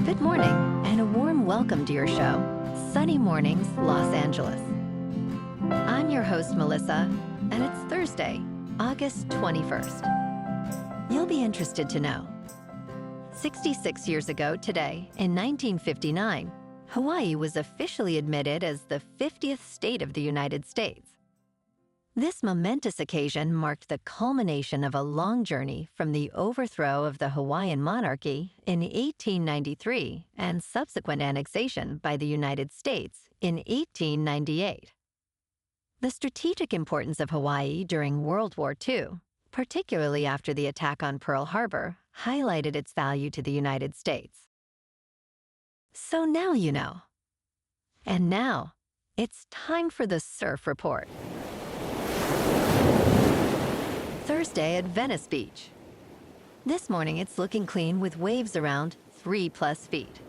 Good morning, and a warm welcome to your show, Sunny Mornings, Los Angeles. I'm your host, Melissa, and it's Thursday, August 21st. You'll be interested to know. 66 years ago today, in 1959, Hawaii was officially admitted as the 50th state of the United States. This momentous occasion marked the culmination of a long journey from the overthrow of the Hawaiian monarchy in 1893 and subsequent annexation by the United States in 1898. The strategic importance of Hawaii during World War II, particularly after the attack on Pearl Harbor, highlighted its value to the United States. So now you know. And now, it's time for the Surf Report. Thursday at Venice Beach. This morning it's looking clean with waves around 3+ feet.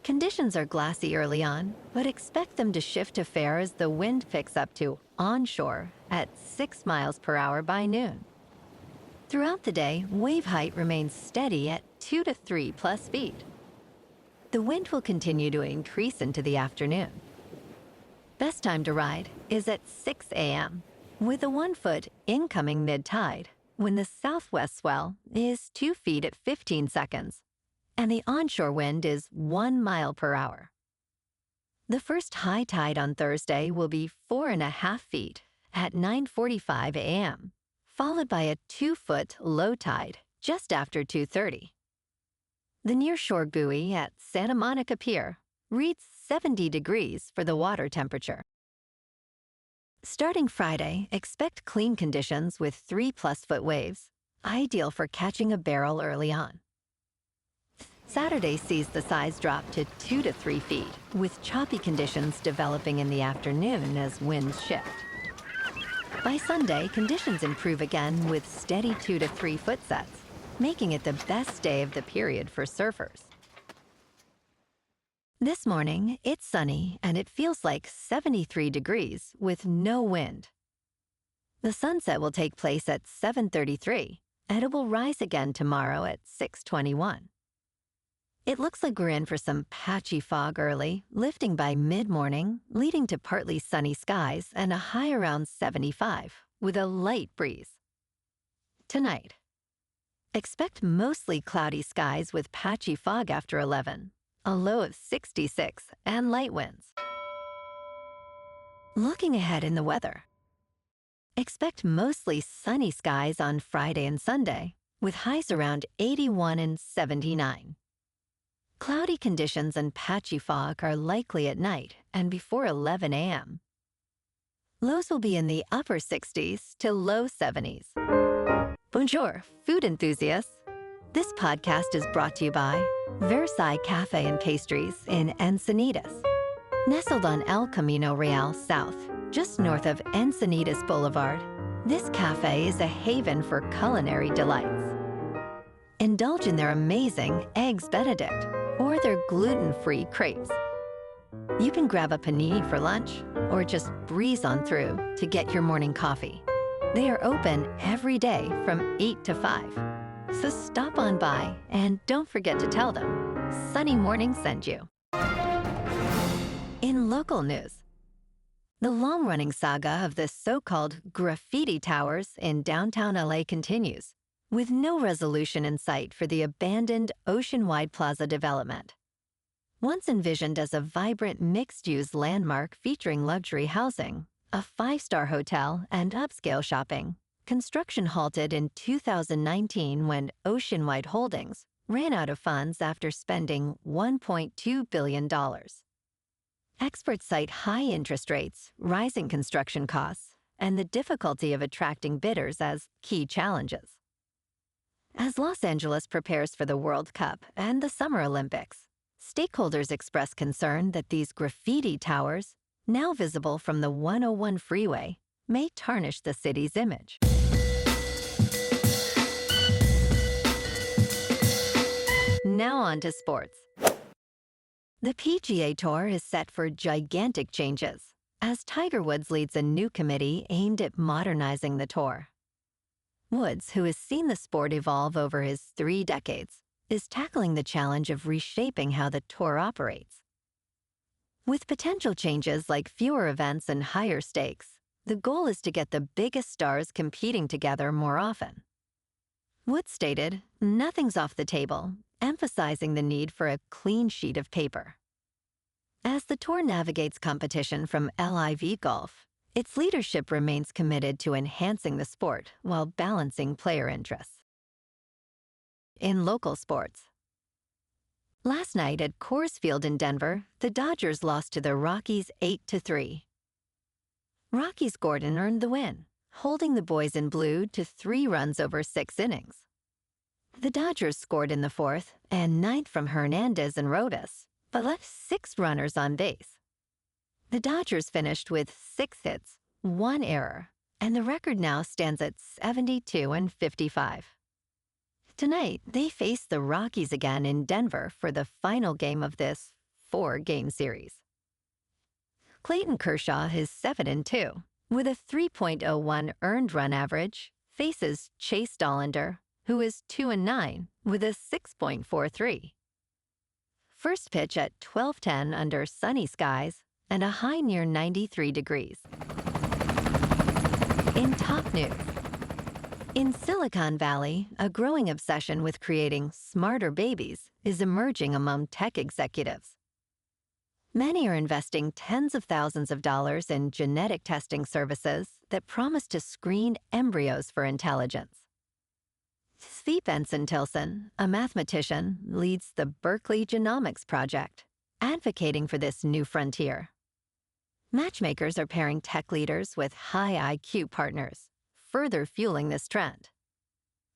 Conditions are glassy early on, but expect them to shift to fair as the wind picks up to onshore at 6 miles per hour by noon. Throughout the day, wave height remains steady at 2 to 3+ feet. The wind will continue to increase into the afternoon. Best time to ride is at 6 a.m. with a 1-foot incoming mid-tide when the southwest swell is 2 feet at 15 seconds and the onshore wind is 1 mile per hour. The first high tide on Thursday will be 4.5 feet at 9:45 a.m., followed by a 2-foot low tide just after 2:30. The nearshore buoy at Santa Monica Pier reads 70 degrees for the water temperature. Starting Friday, expect clean conditions with 3+ foot waves, ideal for catching a barrel early on. Saturday sees the size drop to 2 to 3 feet, with choppy conditions developing in the afternoon as winds shift. By Sunday, conditions improve again with steady 2 to 3 foot sets, making it the best day of the period for surfers. This morning, it's sunny and it feels like 73 degrees with no wind. The sunset will take place at 7:33 and it will rise again tomorrow at 6:21. It looks like we're in for some patchy fog early, lifting by mid-morning, leading to partly sunny skies and a high around 75 with a light breeze. Tonight, expect mostly cloudy skies with patchy fog after 11. A low of 66 and light winds. Looking ahead in the weather. Expect mostly sunny skies on Friday and Sunday, with highs around 81 and 79. Cloudy conditions and patchy fog are likely at night and before 11 a.m. Lows will be in the upper 60s to low 70s. Bonjour, food enthusiasts. This podcast is brought to you by Versailles Cafe and Pastries in Encinitas. Nestled on El Camino Real South, just north of Encinitas Boulevard, this cafe is a haven for culinary delights. Indulge in their amazing Eggs Benedict or their gluten-free crepes. You can grab a panini for lunch or just breeze on through to get your morning coffee. They are open every day from 8 to 5. So stop on by and don't forget to tell them Sunny Morning sent you. In local news, the long-running saga of the so-called Graffiti Towers in downtown LA continues, with no resolution in sight for the abandoned Oceanwide Plaza development. Once envisioned as a vibrant mixed-use landmark featuring luxury housing, a 5-star hotel, and upscale shopping, construction halted in 2019 when Oceanwide Holdings ran out of funds after spending $1.2 billion. Experts cite high interest rates, rising construction costs, and the difficulty of attracting bidders as key challenges. As Los Angeles prepares for the World Cup and the Summer Olympics, stakeholders express concern that these graffiti towers, now visible from the 101 freeway, may tarnish the city's image. Now on to sports. The PGA Tour is set for gigantic changes as Tiger Woods leads a new committee aimed at modernizing the tour. Woods, who has seen the sport evolve over his 3 decades, is tackling the challenge of reshaping how the tour operates. With potential changes like fewer events and higher stakes, the goal is to get the biggest stars competing together more often. Woods stated, "Nothing's off the table," emphasizing the need for a clean sheet of paper. As the tour navigates competition from LIV golf, its leadership remains committed to enhancing the sport while balancing player interests. In local sports, last night at Coors Field in Denver, the Dodgers lost to the Rockies 8-3. Rockies Gordon earned the win, holding the boys in blue to 3 runs over 6 innings. The Dodgers scored in the 4th and 9th from Hernandez and Rojas, but left 6 runners on base. The Dodgers finished with 6 hits, 1 error, and the record now stands at 72-55. Tonight, they face the Rockies again in Denver for the final game of this 4-game series. Clayton Kershaw is 7-2, with a 3.01 earned run average, faces Chase Dollander, who is 2-9, with a 6.43. First pitch at 12:10 under sunny skies and a high near 93 degrees. In top news, in Silicon Valley, a growing obsession with creating smarter babies is emerging among tech executives. Many are investing tens of thousands of dollars in genetic testing services that promise to screen embryos for intelligence. Svi Benson-Tilson, a mathematician, leads the Berkeley Genomics Project, advocating for this new frontier. Matchmakers are pairing tech leaders with high IQ partners, further fueling this trend.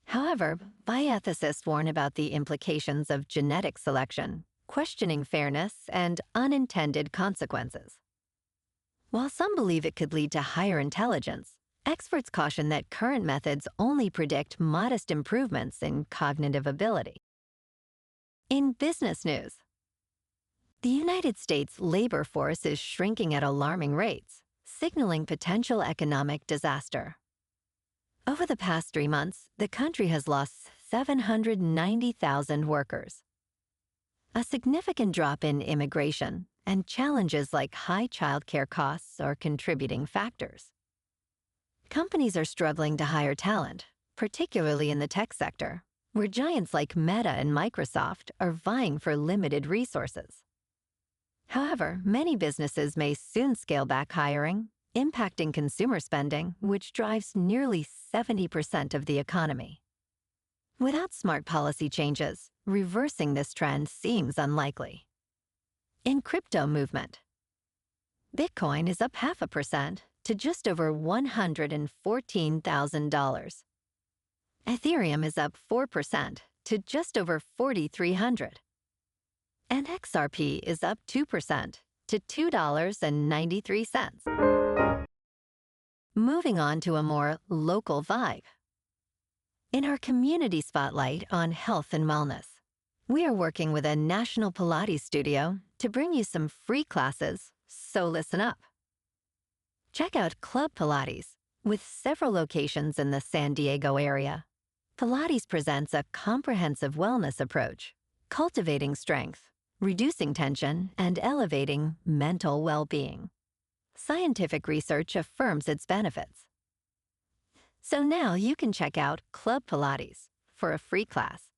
However, bioethicists warn about the implications of genetic selection, questioning fairness and unintended consequences. While some believe it could lead to higher intelligence, experts caution that current methods only predict modest improvements in cognitive ability. In business news, the United States labor force is shrinking at alarming rates, signaling potential economic disaster. Over the past 3 months, the country has lost 790,000 workers. A significant drop in immigration and challenges like high childcare costs are contributing factors. Companies are struggling to hire talent, particularly in the tech sector, where giants like Meta and Microsoft are vying for limited resources. However, many businesses may soon scale back hiring, impacting consumer spending, which drives nearly 70% of the economy. Without smart policy changes, reversing this trend seems unlikely. In crypto movement, Bitcoin is up 0.5% to just over $114,000. Ethereum is up 4% to just over 4,300. And XRP is up 2% to $2.93. Moving on to a more local vibe. In our community spotlight on health and wellness, we are working with a national Pilates studio to bring you some free classes, so listen up. Check out Club Pilates, with several locations in the San Diego area. Pilates presents a comprehensive wellness approach, cultivating strength, reducing tension, and elevating mental well-being. Scientific research affirms its benefits. So now you can check out Club Pilates for a free class,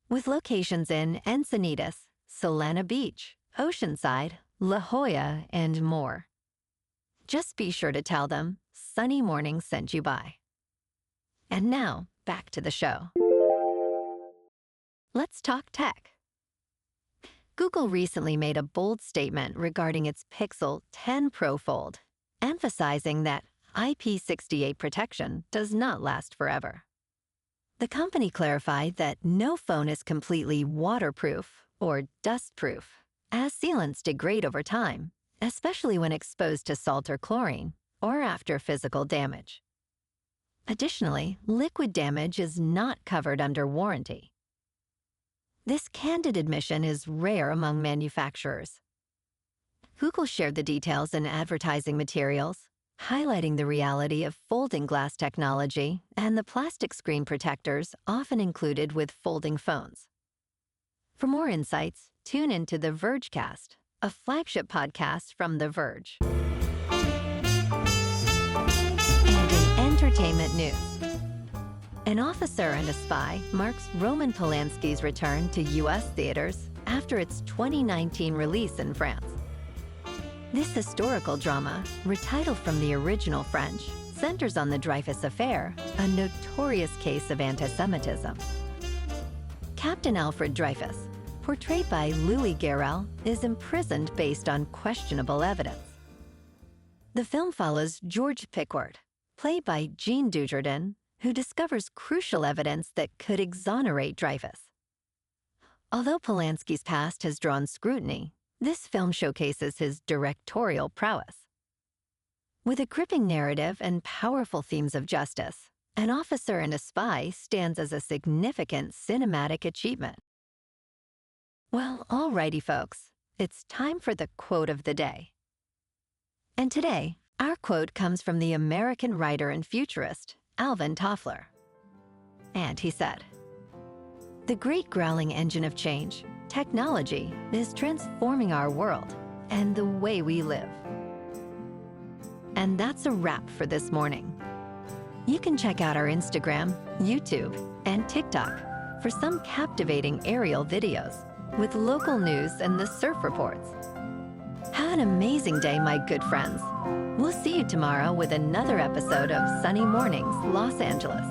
with locations in Encinitas, Solana Beach, Oceanside, La Jolla, and more. Just be sure to tell them Sunny Morning sent you by. And now, back to the show. Let's talk tech. Google recently made a bold statement regarding its Pixel 10 Pro Fold, emphasizing that IP68 protection does not last forever. The company clarified that no phone is completely waterproof or dustproof, as sealants degrade over time, especially when exposed to salt or chlorine, or after physical damage. Additionally, liquid damage is not covered under warranty. This candid admission is rare among manufacturers. Google shared the details in advertising materials, highlighting the reality of folding glass technology and the plastic screen protectors often included with folding phones. For more insights, tune into The Vergecast, a flagship podcast from The Verge. And in entertainment news, An Officer and a Spy marks Roman Polanski's return to U.S. theaters after its 2019 release in France. This historical drama, retitled from the original French, centers on the Dreyfus Affair, a notorious case of anti-Semitism. Captain Alfred Dreyfus, portrayed by Louis Garrel, is imprisoned based on questionable evidence. The film follows George Pickford, played by Jean Dujardin, who discovers crucial evidence that could exonerate Dreyfus. Although Polanski's past has drawn scrutiny, this film showcases his directorial prowess. With a gripping narrative and powerful themes of justice, An Officer and a Spy stands as a significant cinematic achievement. Well, alrighty folks, it's time for the quote of the day. And today, our quote comes from the American writer and futurist, Alvin Toffler. And he said, "The great growling engine of change, technology, is transforming our world and the way we live." And that's a wrap for this morning. You can check out our Instagram, YouTube, and TikTok for some captivating aerial videos with local news and the surf reports. Have an amazing day, my good friends. We'll see you tomorrow with another episode of Sunny Mornings, Los Angeles.